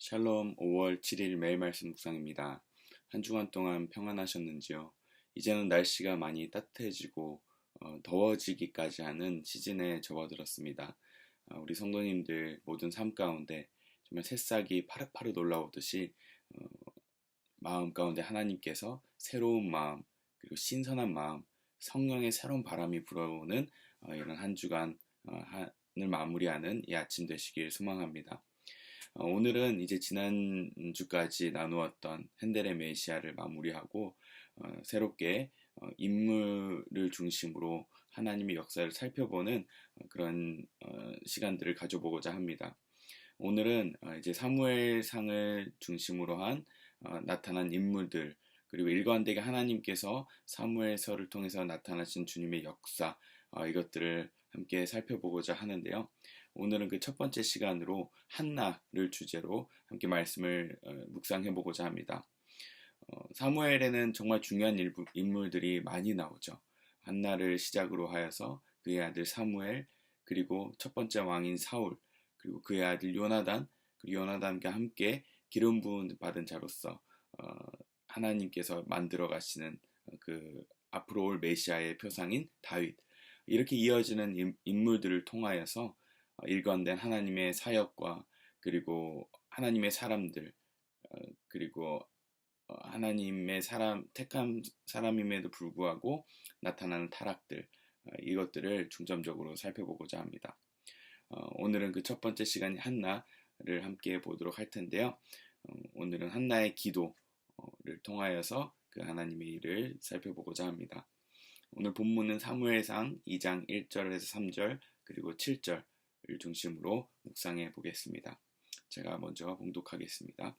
샬롬 5월 7일 매일 말씀 묵상입니다. 한 주간 동안 평안하셨는지요? 이제는 날씨가 많이 따뜻해지고 더워지기까지 하는 시즌에 접어들었습니다. 우리 성도님들 모든 삶 가운데 정말 새싹이 파릇파릇 올라오듯이 마음 가운데 하나님께서 새로운 마음 그리고 신선한 마음 성령의 새로운 바람이 불어오는 이런 한 주간을 마무리하는 이 아침 되시길 소망합니다. 오늘은 이제 지난주까지 나누었던 핸델의 메시아를 마무리하고 새롭게 인물을 중심으로 하나님의 역사를 살펴보는 그런 시간들을 가져보고자 합니다. 오늘은 이제 사무엘상을 중심으로 한 나타난 인물들 그리고 일관되게 하나님께서 사무엘서를 통해서 나타나신 주님의 역사 이것들을 함께 살펴보고자 하는데요. 오늘은 그 첫 번째 시간으로 한나를 주제로 함께 말씀을 묵상해 보고자 합니다. 사무엘에는 정말 중요한 인물들이 많이 나오죠. 한나를 시작으로 하여서 그의 아들 사무엘, 그리고 첫 번째 왕인 사울, 그리고 그의 아들 요나단, 그리고 요나단과 함께 기름 부음 받은 자로서 하나님께서 만들어 가시는 그 앞으로 올 메시아의 표상인 다윗, 이렇게 이어지는 인물들을 통하여서 일관된 하나님의 사역과 그리고 하나님의 사람들 그리고 하나님의 택한 사람임에도 불구하고 나타나는 타락들 이것들을 중점적으로 살펴보고자 합니다. 오늘은 그 첫 번째 시간인 한나를 함께 보도록 할 텐데요. 오늘은 한나의 기도를 통하여서 그 하나님의 일을 살펴보고자 합니다. 오늘 본문은 사무엘상 2장 1절에서 3절 그리고 7절을 중심으로 묵상해 보겠습니다. 제가 먼저 봉독하겠습니다.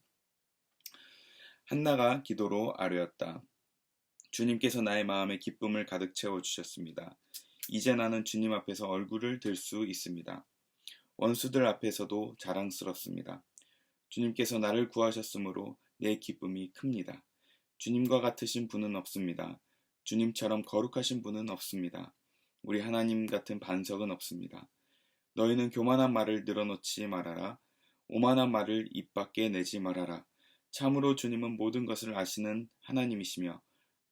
한나가 기도로 아뢰었다. 주님께서 나의 마음에 기쁨을 가득 채워주셨습니다. 이제 나는 주님 앞에서 얼굴을 들 수 있습니다. 원수들 앞에서도 자랑스럽습니다. 주님께서 나를 구하셨으므로 내 기쁨이 큽니다. 주님과 같으신 분은 없습니다. 주님처럼 거룩하신 분은 없습니다. 우리 하나님 같은 반석은 없습니다. 너희는 교만한 말을 늘어놓지 말아라. 오만한 말을 입 밖에 내지 말아라. 참으로 주님은 모든 것을 아시는 하나님이시며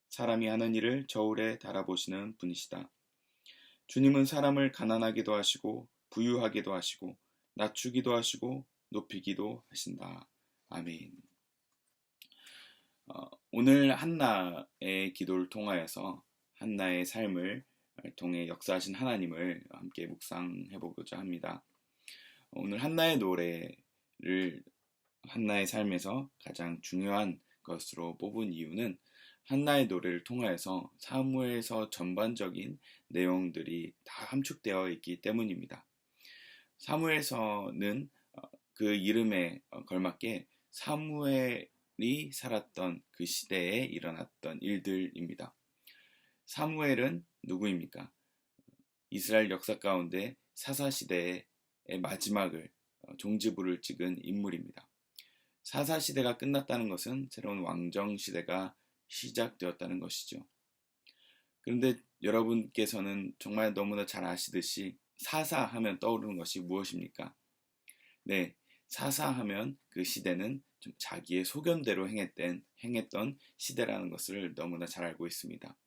사람이 하는 일을 저울에 달아보시는 분이시다. 주님은 사람을 가난하기도 하시고 부유하기도 하시고 낮추기도 하시고 높이기도 하신다. 아멘. 오늘 한나의 기도를 통하여서 한나의 삶을 통해 역사하신 하나님을 함께 묵상해 보고자 합니다. 오늘 한나의 노래를 한나의 삶에서 가장 중요한 것으로 뽑은 이유는 한나의 노래를 통하여서 사무엘서 전반적인 내용들이 다 함축되어 있기 때문입니다. 사무엘서는 그 이름에 걸맞게 사무엘이 살았던 그 시대에 일어났던 일들입니다. 사무엘은 누구입니까? 이스라엘 역사 가운데 사사시대의 마지막을 종지부를 찍은 인물입니다. 사사시대가 끝났다는 것은 새로운 왕정시대가 시작되었다는 것이죠. 그런데 여러분께서는 정말 너무나 잘 아시듯이 사사하면 떠오르는 것이 무엇입니까? 네, 사사하면 그 시대는 좀 자기의 소견대로 행했던 시대라는 것을 너무나 잘 알고 있습니다.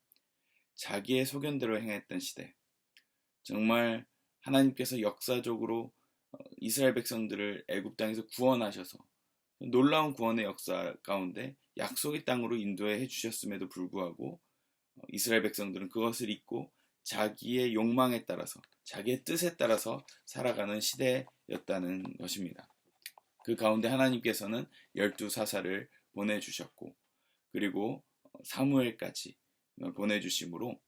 자기의 소견대로 행했던 시대. 정말 하나님께서 역사적으로 이스라엘 백성들을 애굽 땅에서 구원하셔서 놀라운 구원의 역사 가운데 약속의 땅으로 인도해 주셨음에도 불구하고 이스라엘 백성들은 그것을 잊고 자기의 욕망에 따라서 자기의 뜻에 따라서 살아가는 시대였다는 것입니다. 그 가운데 하나님께서는 12사사를 보내주셨고 그리고 사무엘까지 보내주심으로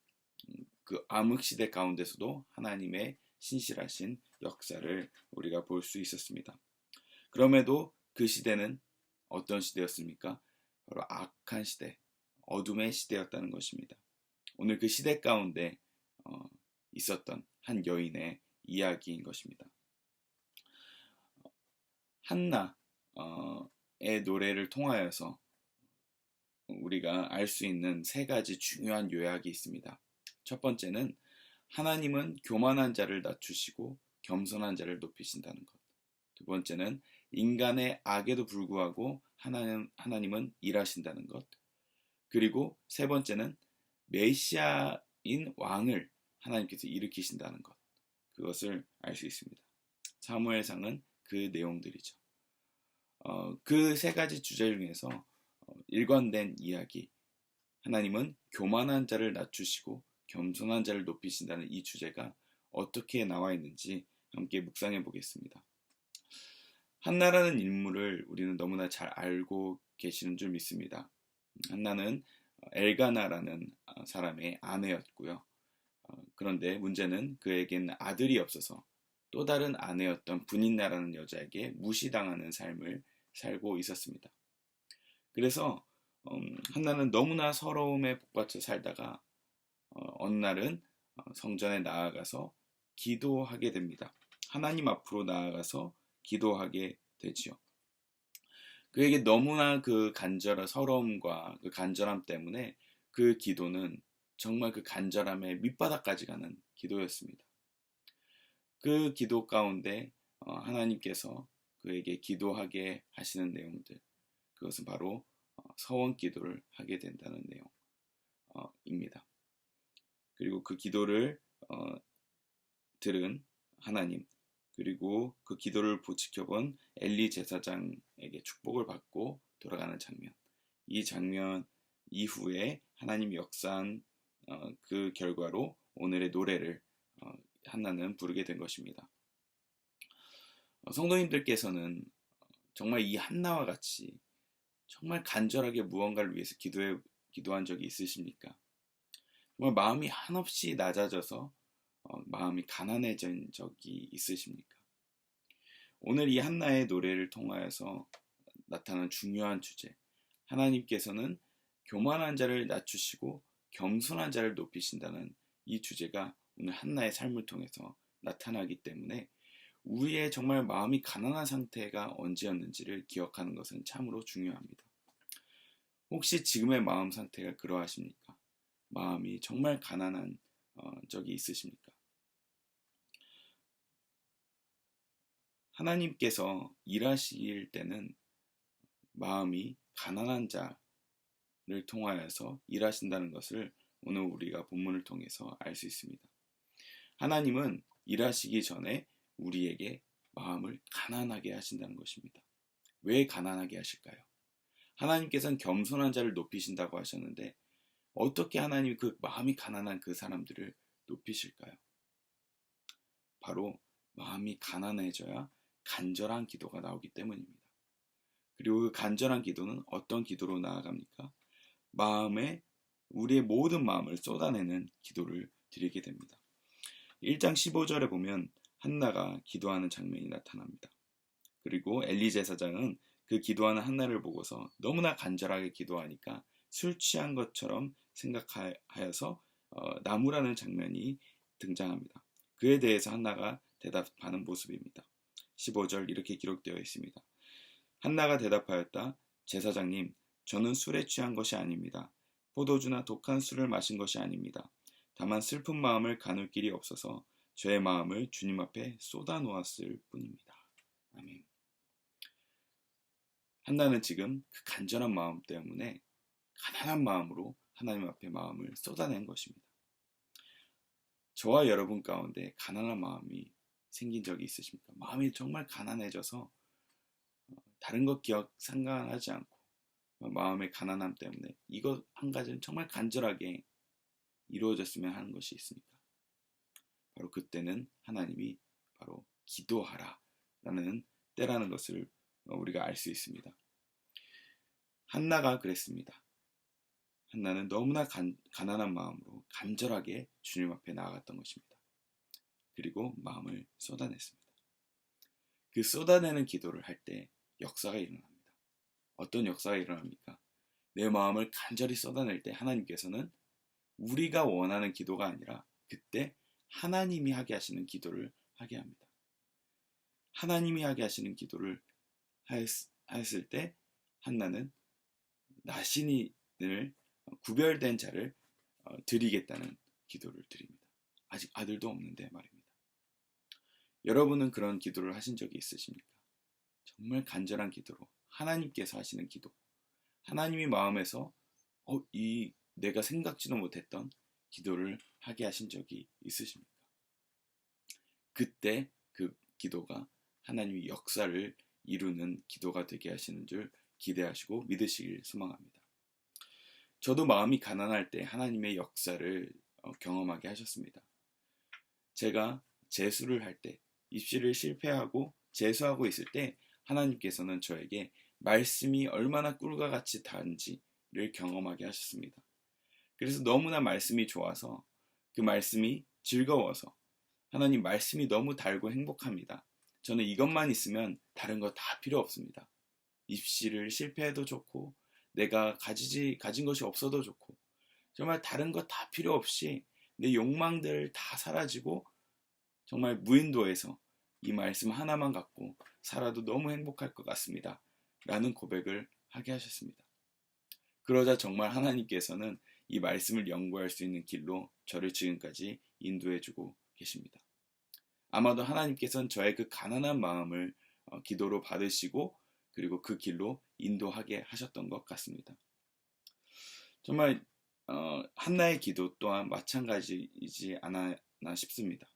그 암흑시대 가운데서도 하나님의 신실하신 역사를 우리가 볼 수 있었습니다. 그럼에도 그 시대는 어떤 시대였습니까? 바로 악한 시대, 어둠의 시대였다는 것입니다. 오늘 그 시대 가운데 있었던 한 여인의 이야기인 것입니다. 한나의 노래를 통하여서 우리가 알 수 있는 세 가지 중요한 요약이 있습니다. 첫 번째는 하나님은 교만한 자를 낮추시고 겸손한 자를 높이신다는 것. 두 번째는 인간의 악에도 불구하고 하나님은 일하신다는 것. 그리고 세 번째는 메시아인 왕을 하나님께서 일으키신다는 것. 그것을 알 수 있습니다. 사무엘상은 그 내용들이죠. 그 세 가지 주제 중에서 일관된 이야기, 하나님은 교만한 자를 낮추시고 겸손한 자를 높이신다는 이 주제가 어떻게 나와 있는지 함께 묵상해 보겠습니다. 한나라는 인물을 우리는 너무나 잘 알고 계시는 줄 믿습니다. 한나는 엘가나라는 사람의 아내였고요. 그런데 문제는 그에게는 아들이 없어서 또 다른 아내였던 분인나라는 여자에게 무시당하는 삶을 살고 있었습니다. 그래서 한나는 너무나 서러움에 복받쳐 살다가 어느 날은 성전에 나아가서 기도하게 됩니다. 하나님 앞으로 나아가서 기도하게 되지요. 그에게 너무나 그 간절한 서러움과 그 간절함 때문에 그 기도는 정말 그 간절함의 밑바닥까지 가는 기도였습니다. 그 기도 가운데 하나님께서 그에게 기도하게 하시는 내용들, 그것은 바로 서원 기도를 하게 된다는 내용입니다. 그리고 그 기도를 들은 하나님, 그리고 그 기도를 지켜본 엘리 제사장에게 축복을 받고 돌아가는 장면. 이 장면 이후에 하나님이 역사한 그 결과로 오늘의 노래를 한나는 부르게 된 것입니다. 성도님들께서는 정말 이 한나와 같이 정말 간절하게 무언가를 위해서 기도한 적이 있으십니까? 정말 마음이 한없이 낮아져서 마음이 가난해진 적이 있으십니까? 오늘 이 한나의 노래를 통하여서 나타난 중요한 주제, 하나님께서는 교만한 자를 낮추시고 겸손한 자를 높이신다는 이 주제가 오늘 한나의 삶을 통해서 나타나기 때문에 우리의 정말 마음이 가난한 상태가 언제였는지를 기억하는 것은 참으로 중요합니다. 혹시 지금의 마음 상태가 그러하십니까? 마음이 정말 가난한 적이 있으십니까? 하나님께서 일하실 때는 마음이 가난한 자를 통하여서 일하신다는 것을 오늘 우리가 본문을 통해서 알 수 있습니다. 하나님은 일하시기 전에 우리에게 마음을 가난하게 하신다는 것입니다. 왜 가난하게 하실까요? 하나님께서는 겸손한 자를 높이신다고 하셨는데 어떻게 하나님이 그 마음이 가난한 그 사람들을 높이실까요? 바로 마음이 가난해져야 간절한 기도가 나오기 때문입니다. 그리고 그 간절한 기도는 어떤 기도로 나아갑니까? 우리의 모든 마음을 쏟아내는 기도를 드리게 됩니다. 1장 15절에 보면 한나가 기도하는 장면이 나타납니다. 그리고 엘리 제사장은 그 기도하는 한나를 보고서 너무나 간절하게 기도하니까 술 취한 것처럼 생각하여서 나무라는 장면이 등장합니다. 그에 대해서 한나가 대답하는 모습입니다. 15절 이렇게 기록되어 있습니다. 한나가 대답하였다. 제사장님, 저는 술에 취한 것이 아닙니다. 포도주나 독한 술을 마신 것이 아닙니다. 다만 슬픈 마음을 가눌 길이 없어서 저의 마음을 주님 앞에 쏟아 놓았을 뿐입니다. 아멘. 한나는 지금 그 간절한 마음 때문에 가난한 마음으로 하나님 앞에 마음을 쏟아낸 것입니다. 저와 여러분 가운데 가난한 마음이 생긴 적이 있으십니까? 마음이 정말 가난해져서 다른 것 상관하지 않고 마음의 가난함 때문에 이것 한 가지는 정말 간절하게 이루어졌으면 하는 것이 있습니까? 바로 그때는 하나님이 바로 기도하라 라는 때라는 것을 우리가 알 수 있습니다. 한나가 그랬습니다. 한나는 너무나 가난한 마음으로 간절하게 주님 앞에 나아갔던 것입니다. 그리고 마음을 쏟아냈습니다. 그 쏟아내는 기도를 할 때 역사가 일어납니다. 어떤 역사가 일어납니까? 내 마음을 간절히 쏟아낼 때 하나님께서는 우리가 원하는 기도가 아니라 그때 하나님이 하게 하시는 기도를 하게 합니다. 하나님이 하게 하시는 기도를 했을 때 한나는 나신을 구별된 자를 드리겠다는 기도를 드립니다. 아직 아들도 없는데 말입니다. 여러분은 그런 기도를 하신 적이 있으십니까? 정말 간절한 기도로 하나님께서 하시는 기도, 하나님이 마음에서 내가 생각지도 못했던 기도를 하게 하신 적이 있으십니까? 그때 그 기도가 하나님의 역사를 이루는 기도가 되게 하시는 줄 기대하시고 믿으시길 소망합니다. 저도 마음이 가난할 때 하나님의 역사를 경험하게 하셨습니다. 제가 재수를 할 때, 입시를 실패하고 재수하고 있을 때 하나님께서는 저에게 말씀이 얼마나 꿀과 같이 단지를 경험하게 하셨습니다. 그래서 너무나 말씀이 좋아서, 그 말씀이 즐거워서, 하나님 말씀이 너무 달고 행복합니다. 저는 이것만 있으면 다른 거 다 필요 없습니다. 입시를 실패해도 좋고, 내가 가진 것이 없어도 좋고, 정말 다른 거 다 필요 없이 내 욕망들 다 사라지고 정말 무인도에서 이 말씀 하나만 갖고 살아도 너무 행복할 것 같습니다. 라는 고백을 하게 하셨습니다. 그러자 정말 하나님께서는 이 말씀을 연구할 수 있는 길로 저를 지금까지 인도해주고 계십니다. 아마도 하나님께서는 저의 그 가난한 마음을 기도로 받으시고 그리고 그 길로 인도하게 하셨던 것 같습니다. 정말 한나의 기도 또한 마찬가지이지 않았나 싶습니다.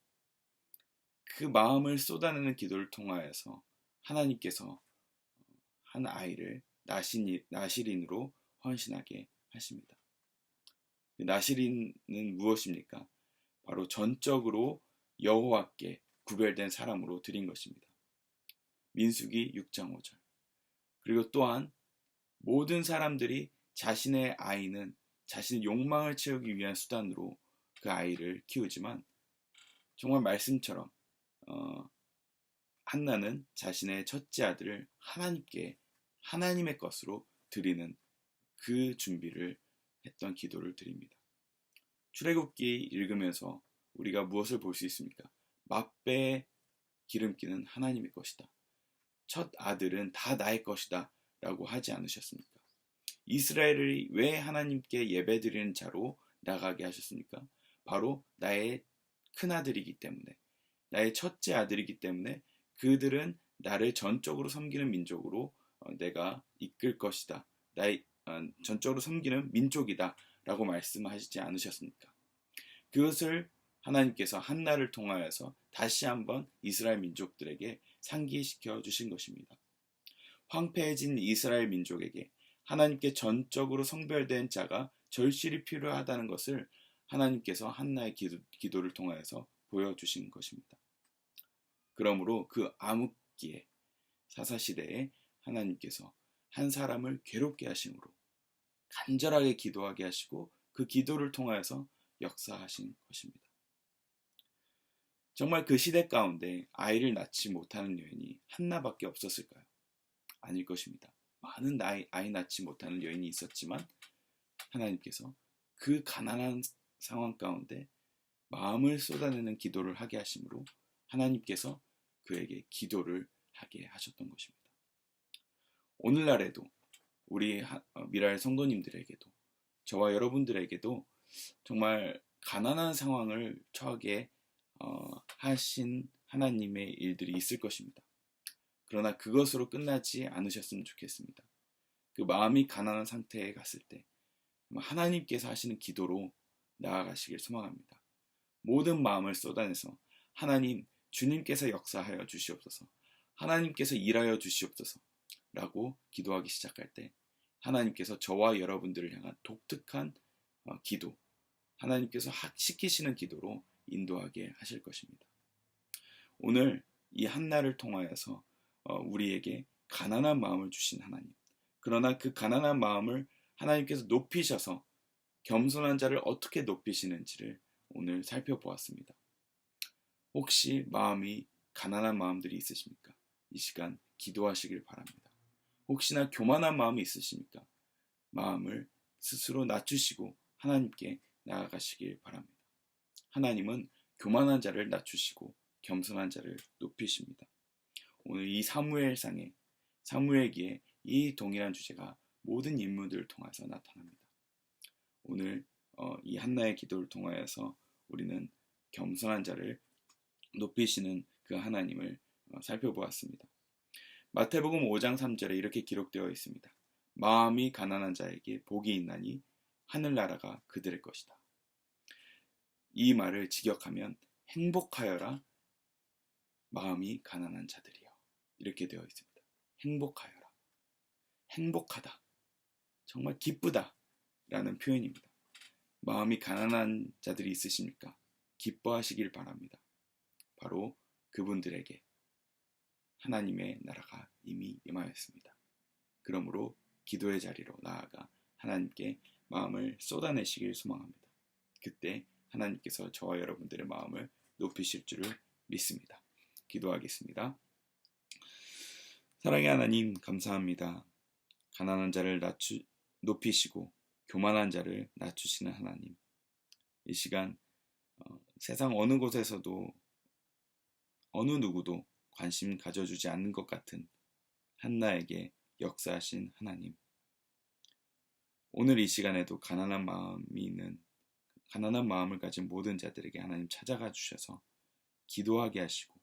그 마음을 쏟아내는 기도를 통하여서 하나님께서 한 아이를 나시린으로 헌신하게 하십니다. 나시린은 무엇입니까? 바로 전적으로 여호와께 구별된 사람으로 드린 것입니다. 민수기 6장 5절. 그리고 또한 모든 사람들이 자신의 아이는 자신의 욕망을 채우기 위한 수단으로 그 아이를 키우지만 정말 말씀처럼 한나는 자신의 첫째 아들을 하나님의 것으로 드리는 그 준비를 했던 기도를 드립니다. 출애굽기 읽으면서 우리가 무엇을 볼 수 있습니까? 맛배의 기름기는 하나님의 것이다. 첫 아들은 다 나의 것이다 라고 하지 않으셨습니까? 이스라엘이 왜 하나님께 예배드리는 자로 나가게 하셨습니까? 바로 나의 큰아들이기 때문에, 나의 첫째 아들이기 때문에 그들은 나를 전적으로 섬기는 민족으로 내가 이끌 것이다. 나의 전적으로 섬기는 민족이다 라고 말씀하시지 않으셨습니까? 그것을 하나님께서 한나를 통하여서 다시 한번 이스라엘 민족들에게 상기시켜 주신 것입니다. 황폐해진 이스라엘 민족에게 하나님께 전적으로 성별된 자가 절실히 필요하다는 것을 하나님께서 한나의 기도를 통하여서 보여주신 것입니다. 그러므로 그 암흑기에 사사시대에 하나님께서 한 사람을 괴롭게 하심으로 간절하게 기도하게 하시고 그 기도를 통하여서 역사하신 것입니다. 정말 그 시대 가운데 아이를 낳지 못하는 여인이 한나밖에 없었을까요? 아닐 것입니다. 많은 아이 낳지 못하는 여인이 있었지만 하나님께서 그 가난한 상황 가운데 마음을 쏟아내는 기도를 하게 하심으로 하나님께서 그에게 기도를 하게 하셨던 것입니다. 오늘날에도 우리 미라엘 성도님들에게도 저와 여러분들에게도 정말 가난한 상황을 처하게 하신 하나님의 일들이 있을 것입니다. 그러나 그것으로 끝나지 않으셨으면 좋겠습니다. 그 마음이 가난한 상태에 갔을 때 하나님께서 하시는 기도로 나아가시길 소망합니다. 모든 마음을 쏟아내서 하나님, 주님께서 역사하여 주시옵소서, 하나님께서 일하여 주시옵소서 라고 기도하기 시작할 때 하나님께서 저와 여러분들을 향한 독특한 기도, 하나님께서 시키시는 기도로 인도하게 하실 것입니다. 오늘 이 한나를 통하여서 우리에게 가난한 마음을 주신 하나님, 그러나 그 가난한 마음을 하나님께서 높이셔서 겸손한 자를 어떻게 높이시는지를 오늘 살펴보았습니다. 혹시 마음이 가난한 마음들이 있으십니까? 이 시간 기도하시길 바랍니다. 혹시나 교만한 마음이 있으십니까? 마음을 스스로 낮추시고 하나님께 나아가시길 바랍니다. 하나님은 교만한 자를 낮추시고 겸손한 자를 높이십니다. 오늘 이 사무엘기에 이 동일한 주제가 모든 인물들을 통해서 나타납니다. 오늘 이 한나의 기도를 통하여서 우리는 겸손한 자를 높이시는 그 하나님을 살펴보았습니다. 마태복음 5장 3절에 이렇게 기록되어 있습니다. 마음이 가난한 자에게 복이 있나니 하늘나라가 그들의 것이다. 이 말을 직역하면 행복하여라 마음이 가난한 자들이여. 이렇게 되어 있습니다. 행복하여라. 행복하다. 정말 기쁘다. 라는 표현입니다. 마음이 가난한 자들이 있으십니까? 기뻐하시길 바랍니다. 바로 그분들에게 하나님의 나라가 이미 임하였습니다. 그러므로 기도의 자리로 나아가 하나님께 마음을 쏟아내시길 소망합니다. 그때 하나님께서 저와 여러분들의 마음을 높이실 줄을 믿습니다. 기도하겠습니다. 사랑의 하나님, 감사합니다. 가난한 자를 높이시고 교만한 자를 낮추시는 하나님. 이 시간 세상 어느 곳에서도 어느 누구도 관심 가져주지 않는 것 같은 한나에게 역사하신 하나님. 오늘 이 시간에도 가난한 마음을 가진 모든 자들에게 하나님 찾아가 주셔서 기도하게 하시고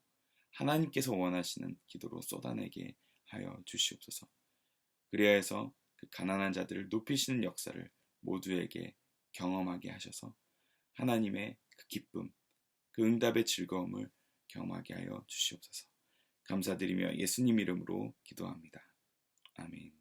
하나님께서 원하시는 기도로 쏟아내게 하여 주시옵소서. 그래야 해서 그 가난한 자들을 높이시는 역사를 모두에게 경험하게 하셔서 하나님의 그 기쁨, 그 응답의 즐거움을 경험하게 하여 주시옵소서. 감사드리며 예수님 이름으로 기도합니다. 아멘.